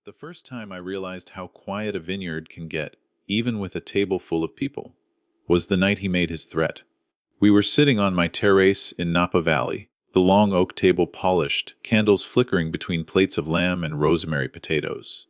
The first time I realized how quiet a vineyard can get, even with a table full of people, was the night he made his threat. We were sitting on my terrace in Napa Valley, the long oak table polished, candles flickering between plates of lamb and rosemary potatoes.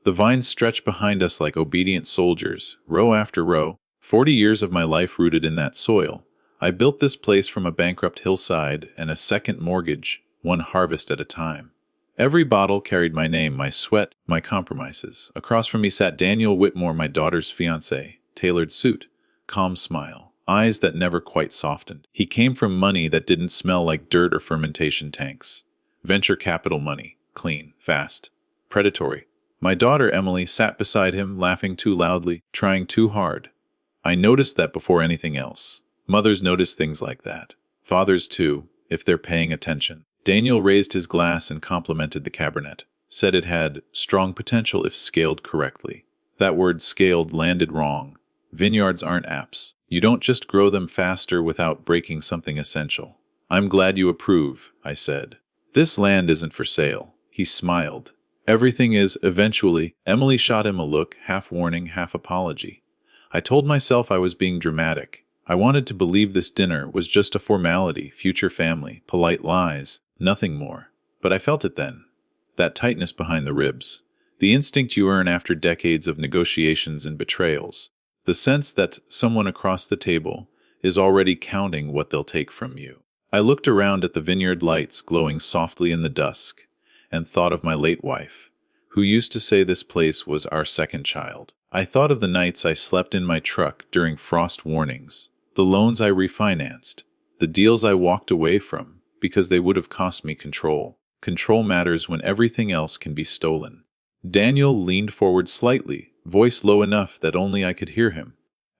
The vines stretched behind us like obedient soldiers, row after row, 40 years of my life rooted in that soil. I built this place from a bankrupt hillside and a second mortgage, one harvest at a time. Every bottle carried my name, my sweat, my compromises. Across from me sat Daniel Whitmore, my daughter's fiancé, tailored suit, calm smile, eyes that never quite softened. He came from money that didn't smell like dirt or fermentation tanks. Venture capital money, clean, fast, predatory. My daughter Emily sat beside him, laughing too loudly, trying too hard. I noticed that before anything else. Mothers notice things like that. Fathers too, if they're paying attention. Daniel raised his glass and complimented the Cabernet, said it had strong potential if scaled correctly. That word scaled landed wrong. Vineyards aren't apps. You don't just grow them faster without breaking something essential. I'm glad you approve, I said. This land isn't for sale. He smiled. Everything is, eventually. Emily shot him a look, half warning, half apology. I told myself I was being dramatic. I wanted to believe this dinner was just a formality, future family, polite lies, nothing more. But I felt it then. That tightness behind the ribs. The instinct you earn after decades of negotiations and betrayals. The sense that someone across the table is already counting what they'll take from you. I looked around at the vineyard lights glowing softly in the dusk and thought of my late wife, who used to say this place was our second child. I thought of the nights I slept in my truck during frost warnings, the loans I refinanced, the deals I walked away from because they would have cost me control. Control matters when everything else can be stolen. Daniel leaned forward slightly, voice low enough that only I could hear him.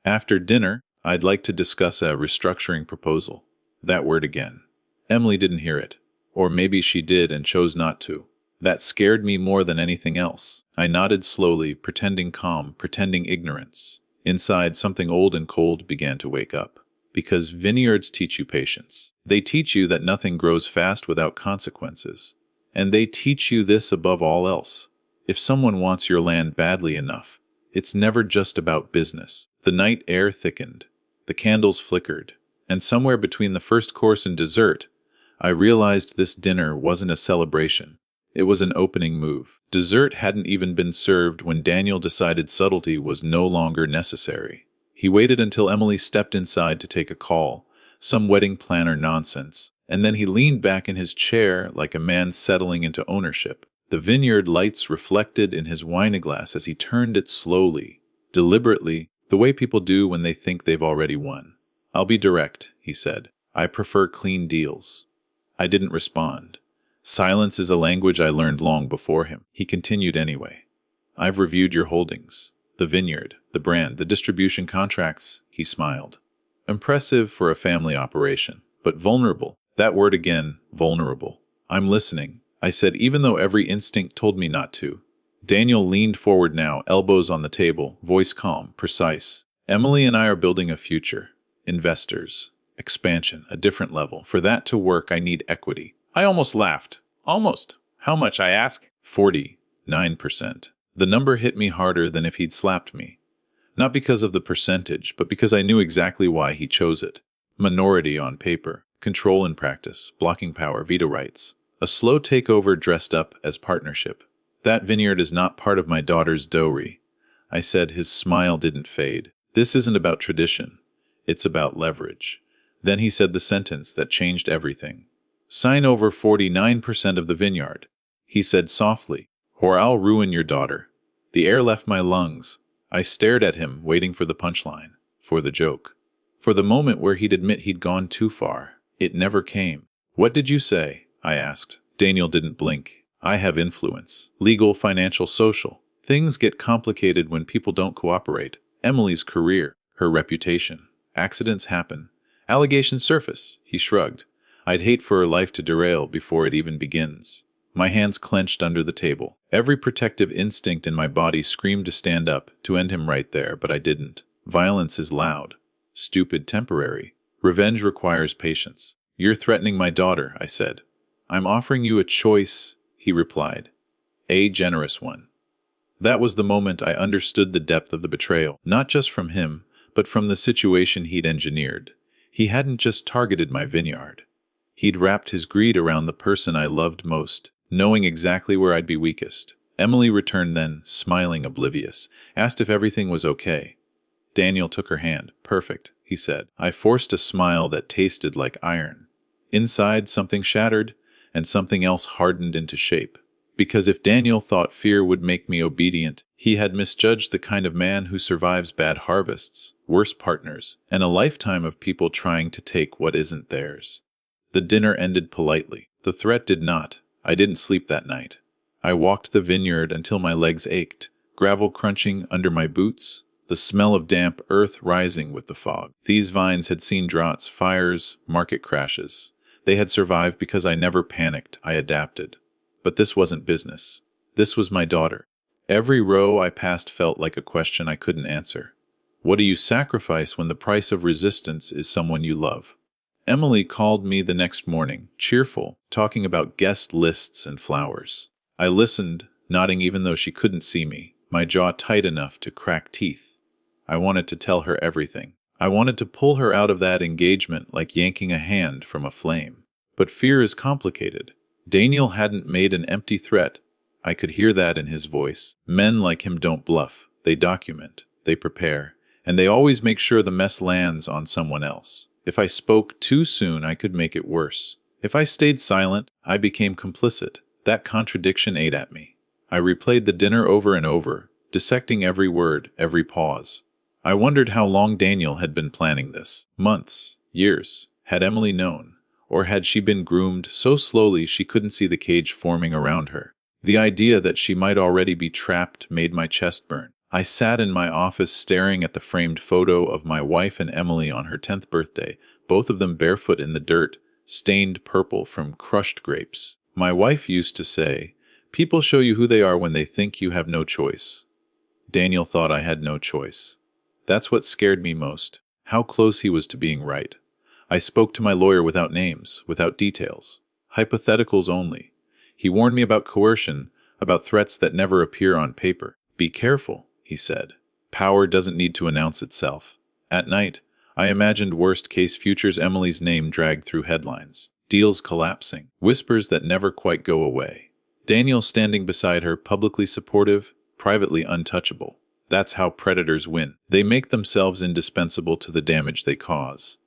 After dinner, I'd like to discuss a restructuring proposal. That word again. Emily didn't hear it. Or maybe she did and chose not to. That scared me more than anything else. I nodded slowly, pretending calm, pretending ignorance. Inside, something old and cold began to wake up. Because vineyards teach you patience. They teach you that nothing grows fast without consequences. And they teach you this above all else. If someone wants your land badly enough, it's never just about business. The night air thickened. The candles flickered. And somewhere between the first course and dessert, I realized this dinner wasn't a celebration. It was an opening move. Dessert hadn't even been served when Daniel decided subtlety was no longer necessary. He waited until Emily stepped inside to take a call, some wedding planner nonsense, and then he leaned back in his chair like a man settling into ownership. The vineyard lights reflected in his wineglass as he turned it slowly, deliberately, the way people do when they think they've already won. "I'll be direct," he said. "I prefer clean deals." I didn't respond. Silence is a language I learned long before him. He continued anyway. "I've reviewed your holdings. The vineyard, the brand, the distribution contracts," he smiled. "Impressive for a family operation, but vulnerable." That word again, vulnerable. "I'm listening," I said, even though every instinct told me not to. Daniel leaned forward now, elbows on the table, voice calm, precise. "Emily and I are building a future. Investors. Expansion, a different level. For that to work, I need equity." I almost laughed. Almost. "How much, I ask?" 49%. The number hit me harder than if he'd slapped me. Not because of the percentage, but because I knew exactly why he chose it. Minority on paper, control in practice, blocking power, veto rights. A slow takeover dressed up as partnership. "That vineyard is not part of my daughter's dowry," I said. His smile didn't fade. "This isn't about tradition. It's about leverage." Then he said the sentence that changed everything. "Sign over 49% of the vineyard," he said softly, "or I'll ruin your daughter." The air left my lungs. I stared at him, waiting for the punchline, for the joke, for the moment where he'd admit he'd gone too far. It never came. "What did you say?" I asked. Daniel didn't blink. "I have influence. Legal, financial, social. Things get complicated when people don't cooperate. Emily's career, her reputation. Accidents happen. Allegations surface." He shrugged. "I'd hate for her life to derail before it even begins." My hands clenched under the table. Every protective instinct in my body screamed to stand up, to end him right there, but I didn't. Violence is loud. Stupid, temporary. Revenge requires patience. "You're threatening my daughter," I said. "I'm offering you a choice," he replied. "A generous one." That was the moment I understood the depth of the betrayal, not just from him, but from the situation he'd engineered. He hadn't just targeted my vineyard. He'd wrapped his greed around the person I loved most, knowing exactly where I'd be weakest. Emily returned then, smiling oblivious, asked if everything was okay. Daniel took her hand. "Perfect," he said. I forced a smile that tasted like iron. Inside, something shattered, and something else hardened into shape. Because if Daniel thought fear would make me obedient, he had misjudged the kind of man who survives bad harvests, worse partners, and a lifetime of people trying to take what isn't theirs. The dinner ended politely. The threat did not. I didn't sleep that night. I walked the vineyard until my legs ached, gravel crunching under my boots, the smell of damp earth rising with the fog. These vines had seen droughts, fires, market crashes. They had survived because I never panicked, I adapted. But this wasn't business. This was my daughter. Every row I passed felt like a question I couldn't answer. What do you sacrifice when the price of resistance is someone you love? Emily called me the next morning, cheerful, talking about guest lists and flowers. I listened, nodding even though she couldn't see me, my jaw tight enough to crack teeth. I wanted to tell her everything. I wanted to pull her out of that engagement like yanking a hand from a flame. But fear is complicated. Daniel hadn't made an empty threat. I could hear that in his voice. Men like him don't bluff. They document, they prepare, and they always make sure the mess lands on someone else. If I spoke too soon, I could make it worse. If I stayed silent, I became complicit. That contradiction ate at me. I replayed the dinner over and over, dissecting every word, every pause. I wondered how long Daniel had been planning this. Months, years. Had Emily known? Or had she been groomed so slowly she couldn't see the cage forming around her? The idea that she might already be trapped made my chest burn. I sat in my office staring at the framed photo of my wife and Emily on her 10th birthday, both of them barefoot in the dirt, stained purple from crushed grapes. My wife used to say, "People show you who they are when they think you have no choice." Daniel thought I had no choice. That's what scared me most, how close he was to being right. I spoke to my lawyer without names, without details, hypotheticals only. He warned me about coercion, about threats that never appear on paper. "Be careful," he said. "Power doesn't need to announce itself." At night, I imagined worst-case futures, Emily's name dragged through headlines, deals collapsing, whispers that never quite go away. Daniel standing beside her, publicly supportive, privately untouchable. That's how predators win. They make themselves indispensable to the damage they cause.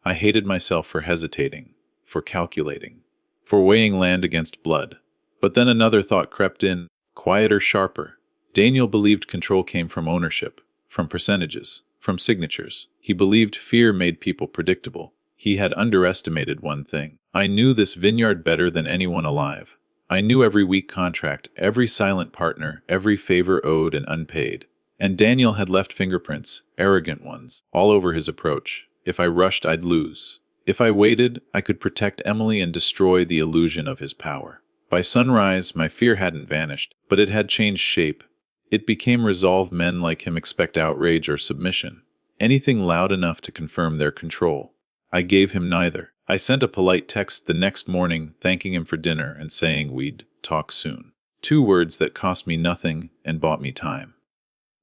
I hated myself for hesitating, for calculating, for weighing land against blood. But then another thought crept in, quieter, sharper. Daniel believed control came from ownership, from percentages, from signatures. He believed fear made people predictable. He had underestimated one thing. I knew this vineyard better than anyone alive. I knew every weak contract, every silent partner, every favor owed and unpaid. And Daniel had left fingerprints, arrogant ones, all over his approach. If I rushed, I'd lose. If I waited, I could protect Emily and destroy the illusion of his power. By sunrise, my fear hadn't vanished, but it had changed shape. It became resolve. Men like him expect outrage or submission, anything loud enough to confirm their control. I gave him neither. I sent a polite text the next morning, thanking him for dinner and saying we'd talk soon. 2 words that cost me nothing and bought me time.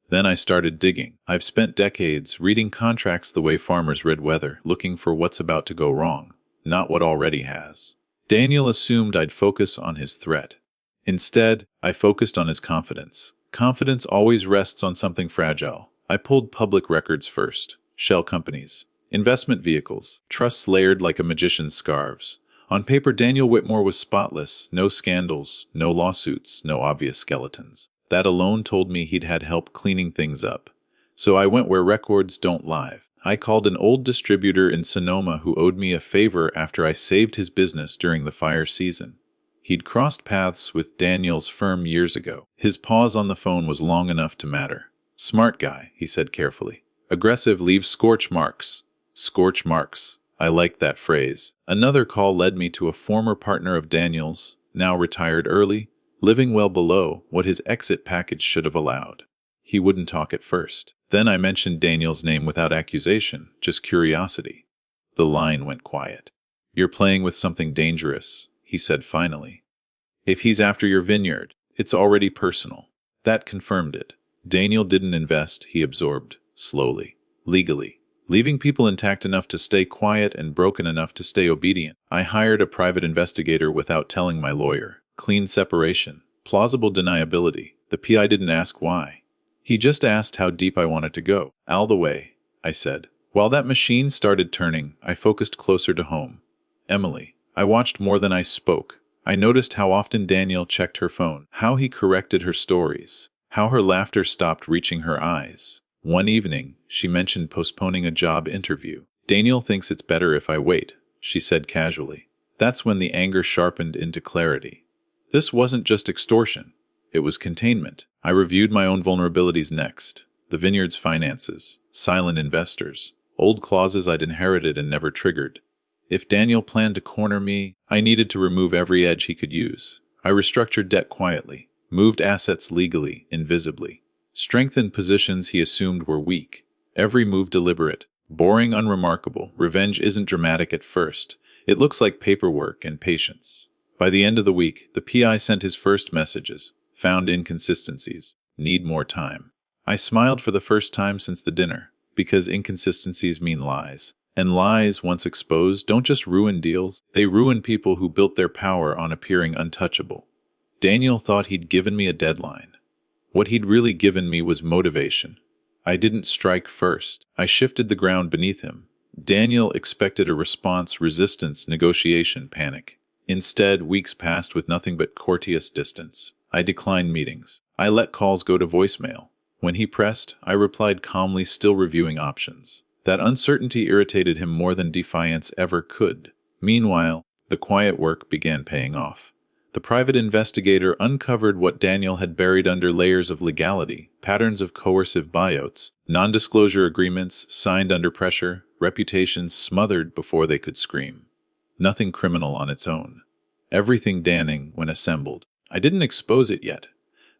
Then I started digging. I've spent decades reading contracts the way farmers read weather, looking for what's about to go wrong, not what already has. Daniel assumed I'd focus on his threat. Instead, I focused on his confidence. Confidence always rests on something fragile. I pulled public records first. Shell companies, investment vehicles, trusts layered like a magician's scarves. On paper, Daniel Whitmore was spotless. No scandals, no lawsuits, no obvious skeletons. That alone told me he'd had help cleaning things up. So I went where records don't lie. I called an old distributor in Sonoma who owed me a favor after I saved his business during the fire season. He'd crossed paths with Daniel's firm years ago. His pause on the phone was long enough to matter. "Smart guy," he said carefully. "Aggressive leaves scorch marks." Scorch marks. I liked that phrase. Another call led me to a former partner of Daniel's, now retired early, living well below what his exit package should have allowed. He wouldn't talk at first. Then I mentioned Daniel's name without accusation, just curiosity. The line went quiet. "You're playing with something dangerous," he said finally. "If he's after your vineyard, it's already personal." That confirmed it. Daniel didn't invest, he absorbed, slowly, legally, leaving people intact enough to stay quiet and broken enough to stay obedient. I hired a private investigator without telling my lawyer. Clean separation, plausible deniability. The PI didn't ask why. He just asked how deep I wanted to go. All the way, I said. While that machine started turning, I focused closer to home. Emily. I watched more than I spoke. I noticed how often Daniel checked her phone, how he corrected her stories, how her laughter stopped reaching her eyes. One evening, she mentioned postponing a job interview. Daniel thinks it's better if I wait, she said casually. That's when the anger sharpened into clarity. This wasn't just extortion. It was containment. I reviewed my own vulnerabilities next. The Vineyard's finances, silent investors, old clauses I'd inherited and never triggered. If Daniel planned to corner me, I needed to remove every edge he could use. I restructured debt quietly, moved assets legally, invisibly, strengthened positions he assumed were weak. Every move deliberate, boring, unremarkable. Revenge isn't dramatic at first. It looks like paperwork and patience. By the end of the week, the PI sent his first messages. Found inconsistencies. Need more time. I smiled for the first time since the dinner, because inconsistencies mean lies. And lies, once exposed, don't just ruin deals, they ruin people who built their power on appearing untouchable. Daniel thought he'd given me a deadline. What he'd really given me was motivation. I didn't strike first. I shifted the ground beneath him. Daniel expected a response, resistance, negotiation, panic. Instead, weeks passed with nothing but courteous distance. I declined meetings. I let calls go to voicemail. When he pressed, I replied calmly, still reviewing options. That uncertainty irritated him more than defiance ever could. Meanwhile, the quiet work began paying off. The private investigator uncovered what Daniel had buried under layers of legality, patterns of coercive buyouts, non-disclosure agreements signed under pressure, reputations smothered before they could scream. Nothing criminal on its own. Everything damning when assembled. I didn't expose it yet.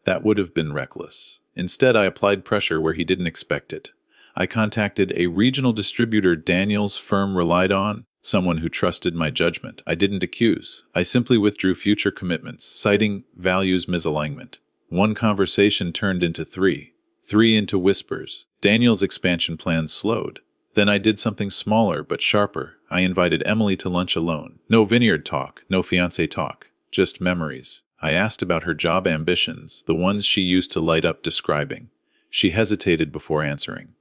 That would have been reckless. Instead, I applied pressure where he didn't expect it. I contacted a regional distributor Daniel's firm relied on, someone who trusted my judgment. I didn't accuse. I simply withdrew future commitments, citing values misalignment. One conversation turned into three into whispers. Daniel's expansion plans slowed. Then I did something smaller but sharper. I invited Emily to lunch alone. No Vineyard talk, no Fiancé talk, just memories. I asked about her job ambitions, the ones she used to light up describing. She hesitated before answering.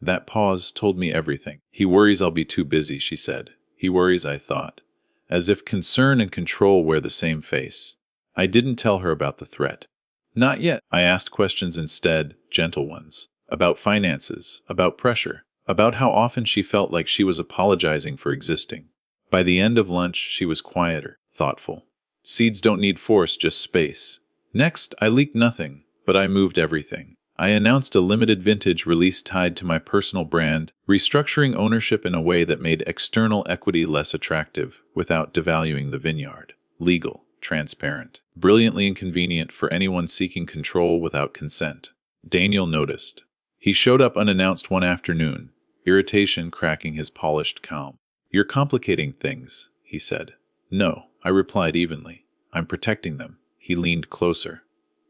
That pause told me everything. He worries I'll be too busy, she said. He worries, I thought. As if concern and control wear the same face. I didn't tell her about the threat. Not yet. I asked questions instead, gentle ones. About finances, about pressure, about how often she felt like she was apologizing for existing. By the end of lunch, she was quieter, thoughtful. Seeds don't need force, just space. Next, I leaked nothing, but I moved everything. I announced a limited vintage release tied to my personal brand, restructuring ownership in a way that made external equity less attractive without devaluing the Vineyard. Legal, transparent, brilliantly inconvenient for anyone seeking control without consent. Daniel noticed. He showed up unannounced one afternoon, irritation cracking his polished calm. "You're complicating things," he said. "No," I replied evenly. "I'm protecting them." He leaned closer.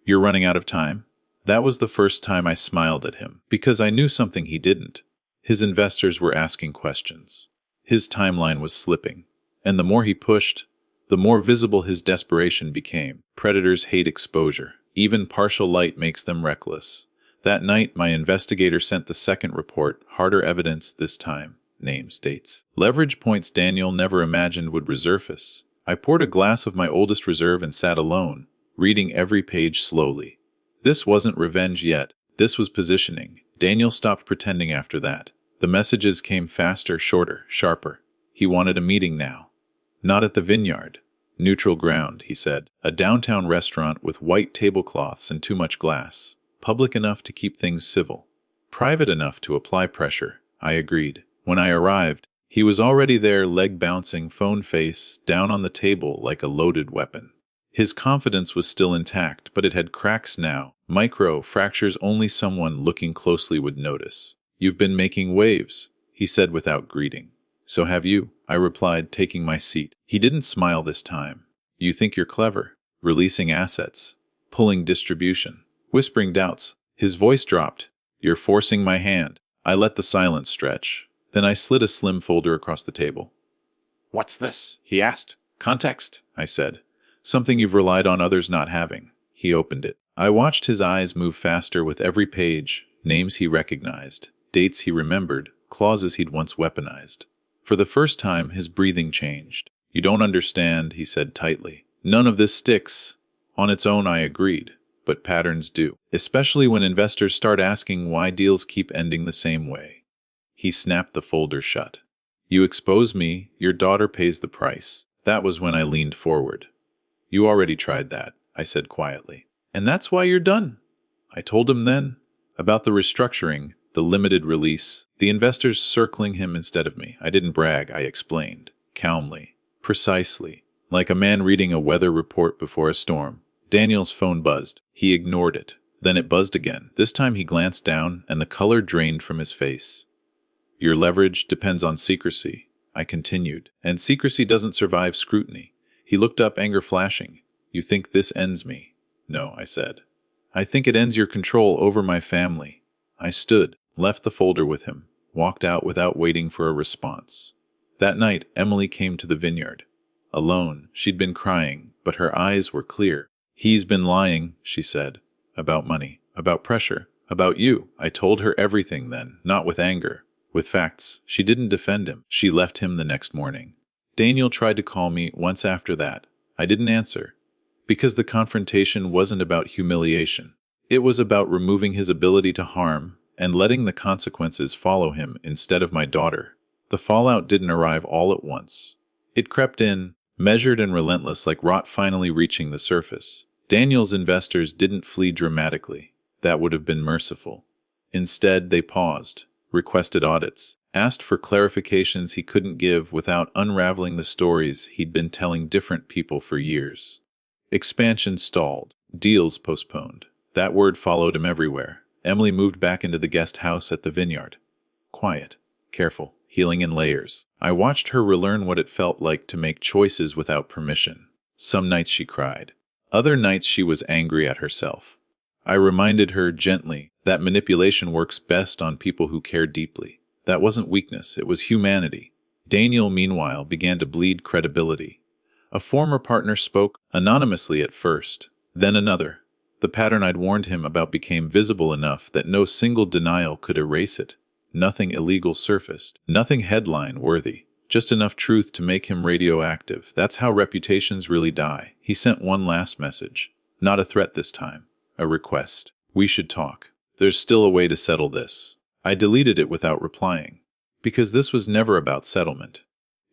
"You're running out of time?" That was the first time I smiled at him, because I knew something he didn't. His investors were asking questions. His timeline was slipping. And the more he pushed, the more visible his desperation became. Predators hate exposure. Even partial light makes them reckless. That night, my investigator sent the second report, harder evidence this time. Names, dates. Leverage points Daniel never imagined would resurface. I poured a glass of my oldest reserve and sat alone, reading every page slowly. This wasn't revenge yet. This was positioning. Daniel stopped pretending after that. The messages came faster, shorter, sharper. He wanted a meeting now. Not at the Vineyard. Neutral ground, he said. A downtown restaurant with white tablecloths and too much glass. Public enough to keep things civil. Private enough to apply pressure. I agreed. When I arrived, he was already there, leg bouncing, phone face, down on the table like a loaded weapon. His confidence was still intact, but it had cracks now. Micro fractures only someone looking closely would notice. "You've been making waves," he said without greeting. "So have you," I replied, taking my seat. He didn't smile this time. "You think you're clever, releasing assets, pulling distribution. whispering doubts. His voice dropped. You're forcing my hand. I let the silence stretch. Then I slid a slim folder across the table. What's this? He asked. Context, I said. Something you've relied on others not having. He opened it. I watched his eyes move faster with every page, names he recognized, dates he remembered, clauses he'd once weaponized. For the first time, his breathing changed. You don't understand, he said tightly. None of this sticks. On its own, I agreed, but patterns do, especially when investors start asking why deals keep ending the same way. He snapped the folder shut. You expose me, your daughter pays the price. That was when I leaned forward. You already tried that, I said quietly. And that's why you're done. I told him then about the restructuring, the limited release, the investors circling him instead of me. I didn't brag, I explained, calmly, precisely, like a man reading a weather report before a storm. Daniel's phone buzzed. He ignored it. Then it buzzed again. This time he glanced down, and the color drained from his face. Your leverage depends on secrecy, I continued, and secrecy doesn't survive scrutiny. He looked up, anger flashing. You think this ends me? No, I said. I think it ends your control over my family. I stood, left the folder with him, walked out without waiting for a response. That night, Emily came to the Vineyard. Alone, she'd been crying, but her eyes were clear. He's been lying, she said, about money, about pressure, about you. I told her everything then, not with anger, with facts. She didn't defend him. She left him the next morning. Daniel tried to call me once after that. I didn't answer, because the confrontation wasn't about humiliation. It was about removing his ability to harm and letting the consequences follow him instead of my daughter. The fallout didn't arrive all at once. It crept in, measured and relentless, like rot finally reaching the surface. Daniel's investors didn't flee dramatically. That would have been merciful. Instead, they paused, requested audits, asked for clarifications he couldn't give without unraveling the stories he'd been telling different people for years. Expansion stalled, deals postponed. That word followed him everywhere. Emily moved back into the guest house at the Vineyard. Quiet, careful, healing in layers. I watched her relearn what it felt like to make choices without permission. Some nights she cried. Other nights she was angry at herself. I reminded her gently that manipulation works best on people who care deeply. That wasn't weakness, it was humanity. Daniel, meanwhile, began to bleed credibility. A former partner spoke, anonymously at first, then another. The pattern I'd warned him about became visible enough that no single denial could erase it. Nothing illegal surfaced, nothing headline-worthy, just enough truth to make him radioactive. That's how reputations really die. He sent one last message. Not a threat this time, a request. We should talk. There's still a way to settle this. I deleted it without replying, because this was never about settlement.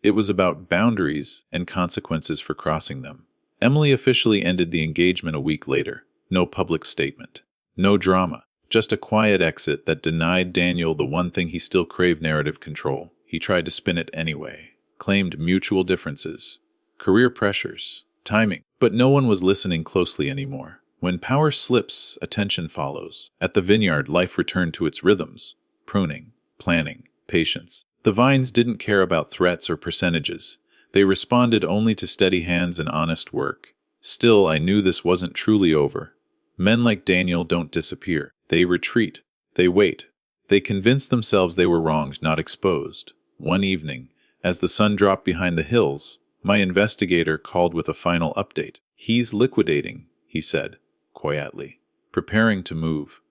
It was about boundaries and consequences for crossing them. Emily officially ended the engagement a week later. No public statement. No drama. Just a quiet exit that denied Daniel the one thing he still craved: narrative control. He tried to spin it anyway. Claimed mutual differences, career pressures, timing. But no one was listening closely anymore. When power slips, attention follows. At the Vineyard, life returned to its rhythms. Pruning, planning, patience. The vines didn't care about threats or percentages. They responded only to steady hands and honest work. Still, I knew this wasn't truly over. Men like Daniel don't disappear. They retreat. They wait. They convince themselves they were wronged, not exposed. One evening, as the sun dropped behind the hills, my investigator called with a final update. He's liquidating, he said, quietly, preparing to move.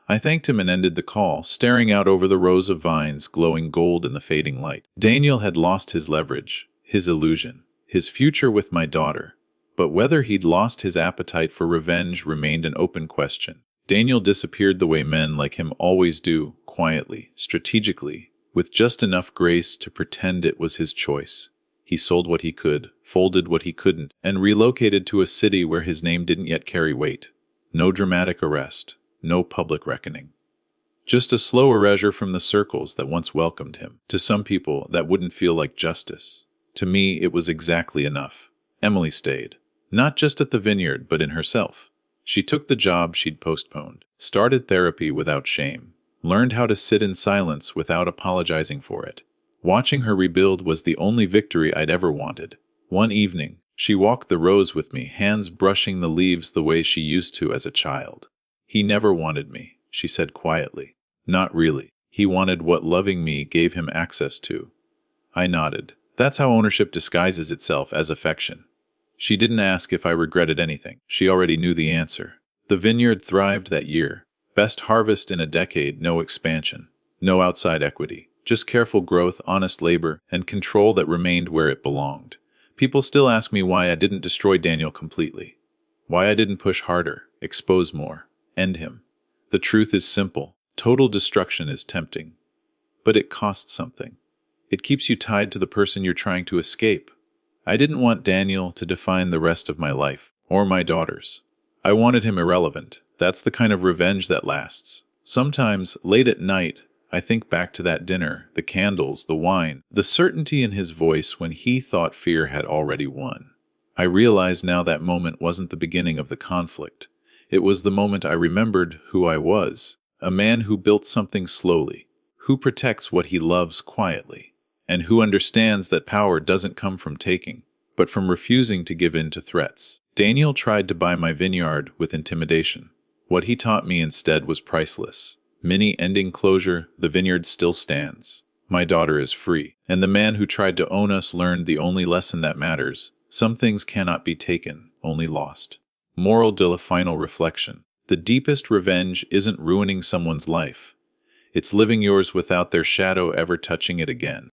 I thanked him and ended the call, staring out over the rows of vines glowing gold in the fading light. Daniel had lost his leverage, his illusion, his future with my daughter. But whether he'd lost his appetite for revenge remained an open question. Daniel disappeared the way men like him always do, quietly, strategically, with just enough grace to pretend it was his choice. He sold what he could, folded what he couldn't, and relocated to a city where his name didn't yet carry weight. No dramatic arrest, no public reckoning. Just a slow erasure from the circles that once welcomed him. To some people, that wouldn't feel like justice. To me, it was exactly enough. Emily stayed. Not just at the Vineyard, but in herself. She took the job she'd postponed, started therapy without shame, learned how to sit in silence without apologizing for it. Watching her rebuild was the only victory I'd ever wanted. One evening, she walked the rows with me, hands brushing the leaves the way she used to as a child. He never wanted me, she said quietly. Not really. He wanted what loving me gave him access to. I nodded. That's how ownership disguises itself as affection. She didn't ask if I regretted anything. She already knew the answer. The vineyard thrived that year. Best harvest in a decade, no expansion, no outside equity, just careful growth, honest labor, and control that remained where it belonged. People still ask me why I didn't destroy Daniel completely. Why I didn't push harder, expose more, end him. The truth is simple. Total destruction is tempting. But it costs something. It keeps you tied to the person you're trying to escape. I didn't want Daniel to define the rest of my life, or my daughter's. I wanted him irrelevant. That's the kind of revenge that lasts. Sometimes, late at night, I think back to that dinner, the candles, the wine, the certainty in his voice when he thought fear had already won. I realize now that moment wasn't the beginning of the conflict. It was the moment I remembered who I was, a man who built something slowly, who protects what he loves quietly, and who understands that power doesn't come from taking, but from refusing to give in to threats. Daniel tried to buy my vineyard with intimidation. What he taught me instead was priceless. Ending closure, the vineyard still stands. My daughter is free. And the man who tried to own us learned the only lesson that matters. Some things cannot be taken, only lost. Moral de la final reflection. The deepest revenge isn't ruining someone's life. It's living yours without their shadow ever touching it again.